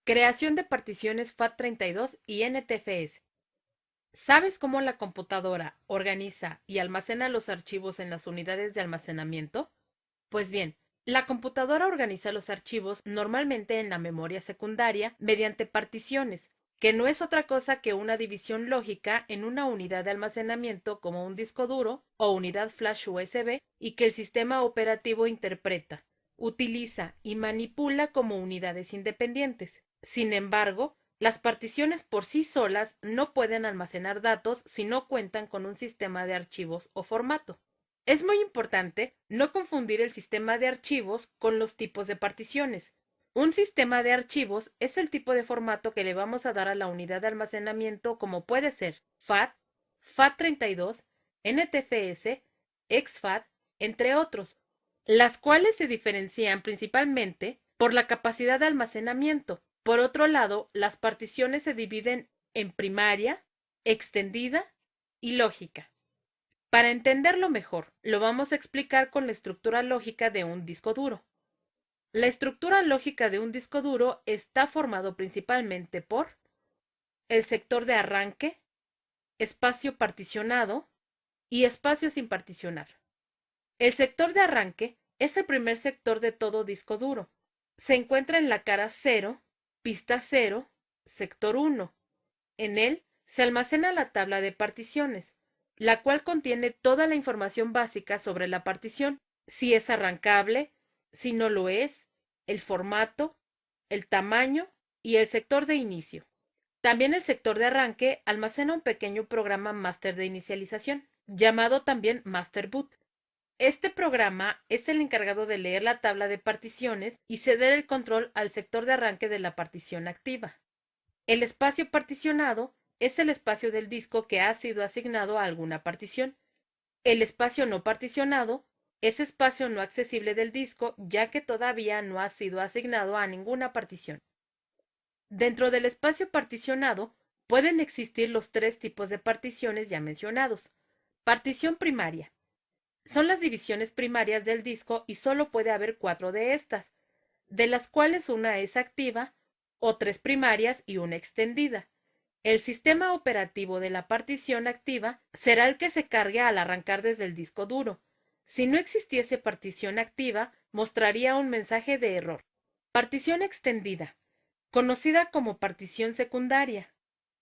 Creación de particiones FAT32 y NTFS. ¿Sabes cómo la computadora organiza y almacena los archivos en las unidades de almacenamiento? Pues bien, la computadora organiza los archivos normalmente en la memoria secundaria mediante particiones, que no es otra cosa que una división lógica en una unidad de almacenamiento como un disco duro o unidad flash USB y que el sistema operativo interpreta, utiliza y manipula como unidades independientes. Sin embargo, las particiones por sí solas no pueden almacenar datos si no cuentan con un sistema de archivos o formato. Es muy importante no confundir el sistema de archivos con los tipos de particiones. Un sistema de archivos es el tipo de formato que le vamos a dar a la unidad de almacenamiento, como puede ser FAT, FAT32, NTFS, exFAT, entre otros, las cuales se diferencian principalmente por la capacidad de almacenamiento. Por otro lado, las particiones se dividen en primaria, extendida y lógica. Para entenderlo mejor, lo vamos a explicar con la estructura lógica de un disco duro. La estructura lógica de un disco duro está formado principalmente por el sector de arranque, espacio particionado y espacio sin particionar. El sector de arranque es el primer sector de todo disco duro. Se encuentra en la cara 0, pista 0, sector 1. En él se almacena la tabla de particiones, la cual contiene toda la información básica sobre la partición, si es arrancable, si no lo es, el formato, el tamaño y el sector de inicio. También el sector de arranque almacena un pequeño programa máster de inicialización, llamado también Master Boot. Este programa es el encargado de leer la tabla de particiones y ceder el control al sector de arranque de la partición activa. El espacio particionado es el espacio del disco que ha sido asignado a alguna partición. El espacio no particionado es espacio no accesible del disco, ya que todavía no ha sido asignado a ninguna partición. Dentro del espacio particionado pueden existir los tres tipos de particiones ya mencionados. Partición primaria. Son las divisiones primarias del disco y solo puede haber 4 de estas, de las cuales una es activa, o 3 primarias y una extendida. El sistema operativo de la partición activa será el que se cargue al arrancar desde el disco duro. Si no existiese partición activa, mostraría un mensaje de error. Partición extendida, conocida como partición secundaria.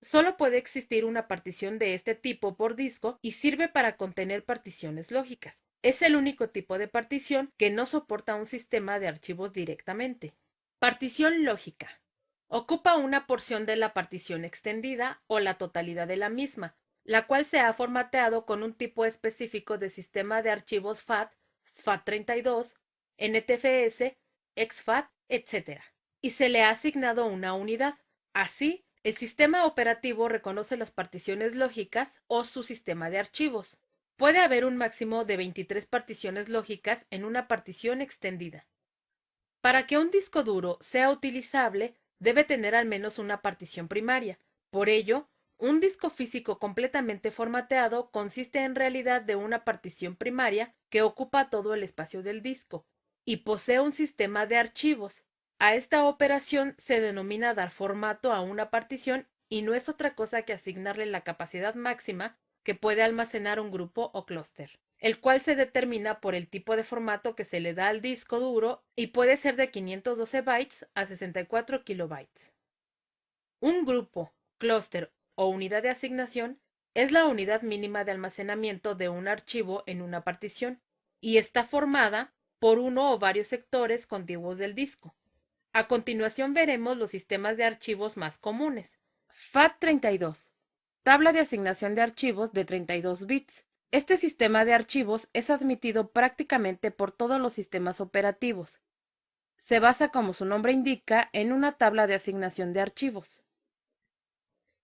Solo puede existir una partición de este tipo por disco y sirve para contener particiones lógicas. Es el único tipo de partición que no soporta un sistema de archivos directamente. Partición lógica. Ocupa una porción de la partición extendida o la totalidad de la misma, la cual se ha formateado con un tipo específico de sistema de archivos FAT, FAT32, NTFS, exFAT, etc. Y se le ha asignado una unidad. Así, el sistema operativo reconoce las particiones lógicas o su sistema de archivos. Puede haber un máximo de 23 particiones lógicas en una partición extendida. Para que un disco duro sea utilizable, debe tener al menos una partición primaria. Por ello, un disco físico completamente formateado consiste en realidad de una partición primaria que ocupa todo el espacio del disco y posee un sistema de archivos. A esta operación se denomina dar formato a una partición y no es otra cosa que asignarle la capacidad máxima que puede almacenar un grupo o clúster, el cual se determina por el tipo de formato que se le da al disco duro y puede ser de 512 bytes a 64 kilobytes. Un grupo, clúster o unidad de asignación es la unidad mínima de almacenamiento de un archivo en una partición y está formada por uno o varios sectores contiguos del disco. A continuación veremos los sistemas de archivos más comunes. FAT32. Tabla de asignación de archivos de 32 bits. Este sistema de archivos es admitido prácticamente por todos los sistemas operativos. Se basa, como su nombre indica, en una tabla de asignación de archivos.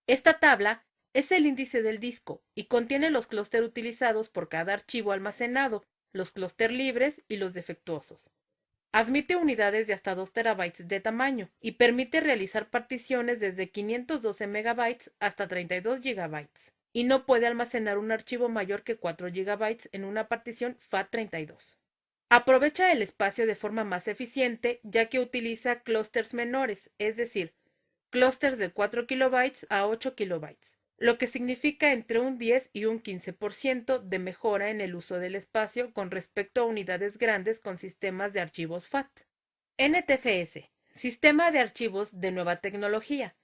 Esta tabla es el índice del disco y contiene los clústeres utilizados por cada archivo almacenado, los clústeres libres y los defectuosos. Admite unidades de hasta 2 terabytes de tamaño y permite realizar particiones desde 512 megabytes hasta 32 gigabytes. Y no puede almacenar un archivo mayor que 4 gigabytes en una partición FAT32. Aprovecha el espacio de forma más eficiente ya que utiliza clústeres menores, es decir, clústeres de 4 kilobytes a 8 kilobytes, lo que significa entre un 10 y un 15% de mejora en el uso del espacio con respecto a unidades grandes con sistemas de archivos FAT. NTFS, Sistema de Archivos de Nueva Tecnología.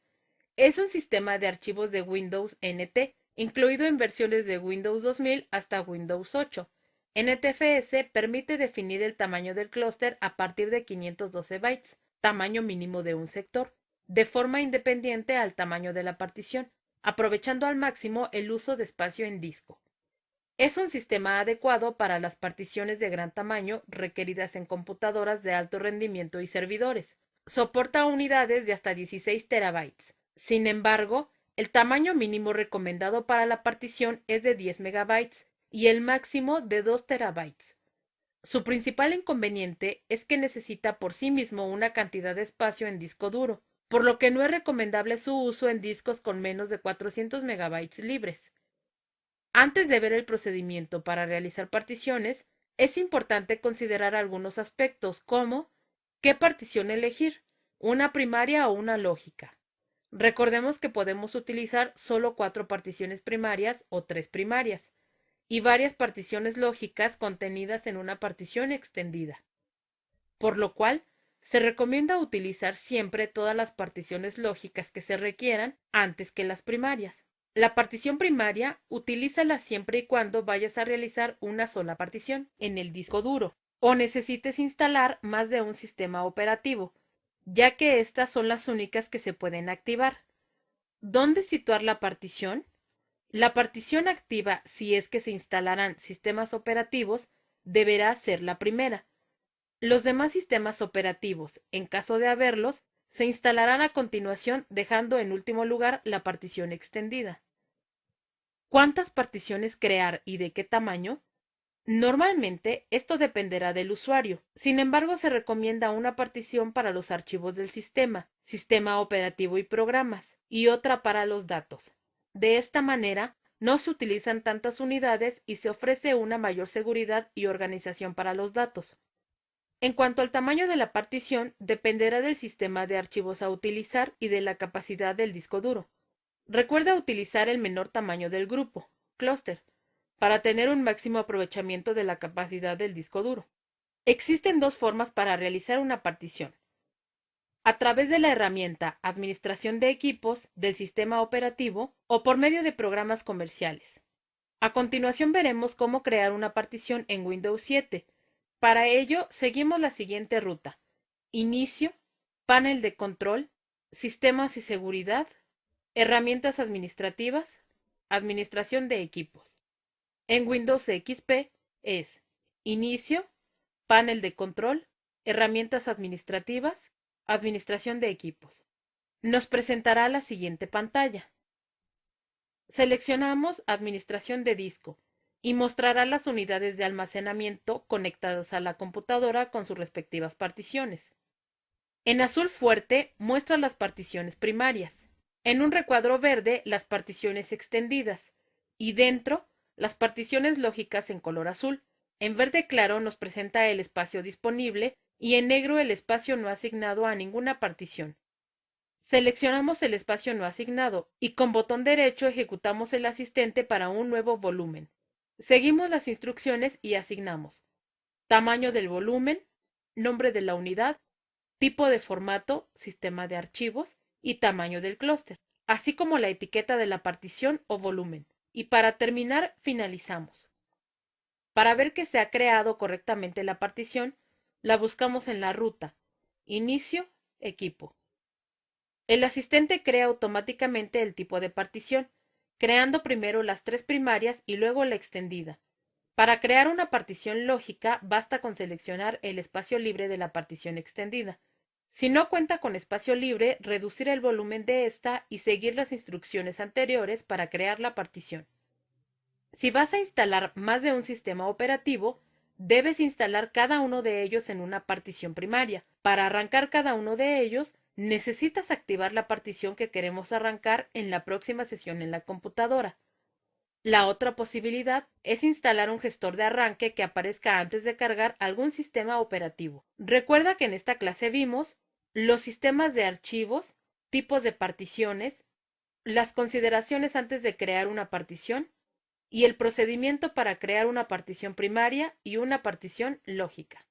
Es un sistema de archivos de Windows NT, incluido en versiones de Windows 2000 hasta Windows 8. NTFS permite definir el tamaño del clúster a partir de 512 bytes, tamaño mínimo de un sector, de forma independiente al tamaño de la partición, aprovechando al máximo el uso de espacio en disco. Es un sistema adecuado para las particiones de gran tamaño requeridas en computadoras de alto rendimiento y servidores. Soporta unidades de hasta 16 terabytes. Sin embargo, el tamaño mínimo recomendado para la partición es de 10 megabytes y el máximo de 2 terabytes. Su principal inconveniente es que necesita por sí mismo una cantidad de espacio en disco duro, por lo que no es recomendable su uso en discos con menos de 400 megabytes libres. Antes de ver el procedimiento para realizar particiones, es importante considerar algunos aspectos como ¿qué partición elegir? ¿Una primaria o una lógica? Recordemos que podemos utilizar solo 4 particiones primarias o 3 primarias y varias particiones lógicas contenidas en una partición extendida, por lo cual se recomienda utilizar siempre todas las particiones lógicas que se requieran antes que las primarias. La partición primaria utilízala siempre y cuando vayas a realizar una sola partición en el disco duro o necesites instalar más de un sistema operativo, ya que estas son las únicas que se pueden activar. ¿Dónde situar la partición? La partición activa, si es que se instalarán sistemas operativos, deberá ser la primera. Los demás sistemas operativos, en caso de haberlos, se instalarán a continuación dejando en último lugar la partición extendida. ¿Cuántas particiones crear y de qué tamaño? Normalmente esto dependerá del usuario. Sin embargo, se recomienda una partición para los archivos del sistema, sistema operativo y programas, y otra para los datos. De esta manera, no se utilizan tantas unidades y se ofrece una mayor seguridad y organización para los datos. En cuanto al tamaño de la partición, dependerá del sistema de archivos a utilizar y de la capacidad del disco duro. Recuerda utilizar el menor tamaño del grupo, clúster, para tener un máximo aprovechamiento de la capacidad del disco duro. Existen dos formas para realizar una partición: a través de la herramienta Administración de equipos del sistema operativo o por medio de programas comerciales. A continuación veremos cómo crear una partición en Windows 7. Para ello, seguimos la siguiente ruta: Inicio, Panel de control, Sistemas y seguridad, Herramientas administrativas, Administración de equipos. En Windows XP es Inicio, Panel de control, Herramientas administrativas, Administración de equipos. Nos presentará la siguiente pantalla. Seleccionamos Administración de disco y mostrará las unidades de almacenamiento conectadas a la computadora con sus respectivas particiones. En azul fuerte muestra las particiones primarias. En un recuadro verde las particiones extendidas y dentro las particiones lógicas en color azul. En verde claro nos presenta el espacio disponible y en negro el espacio no asignado a ninguna partición. Seleccionamos el espacio no asignado y con botón derecho ejecutamos el asistente para un nuevo volumen. Seguimos las instrucciones y asignamos tamaño del volumen, nombre de la unidad, tipo de formato, sistema de archivos y tamaño del clúster, así como la etiqueta de la partición o volumen. Y para terminar, finalizamos. Para ver que se ha creado correctamente la partición, la buscamos en la ruta Inicio, Equipo. El asistente crea automáticamente el tipo de partición, creando primero las 3 primarias y luego la extendida. Para crear una partición lógica, basta con seleccionar el espacio libre de la partición extendida. Si no cuenta con espacio libre, reducir el volumen de esta y seguir las instrucciones anteriores para crear la partición. Si vas a instalar más de un sistema operativo, debes instalar cada uno de ellos en una partición primaria. Para arrancar cada uno de ellos, necesitas activar la partición que queremos arrancar en la próxima sesión en la computadora. La otra posibilidad es instalar un gestor de arranque que aparezca antes de cargar algún sistema operativo. Recuerda que en esta clase vimos los sistemas de archivos, tipos de particiones, las consideraciones antes de crear una partición y el procedimiento para crear una partición primaria y una partición lógica.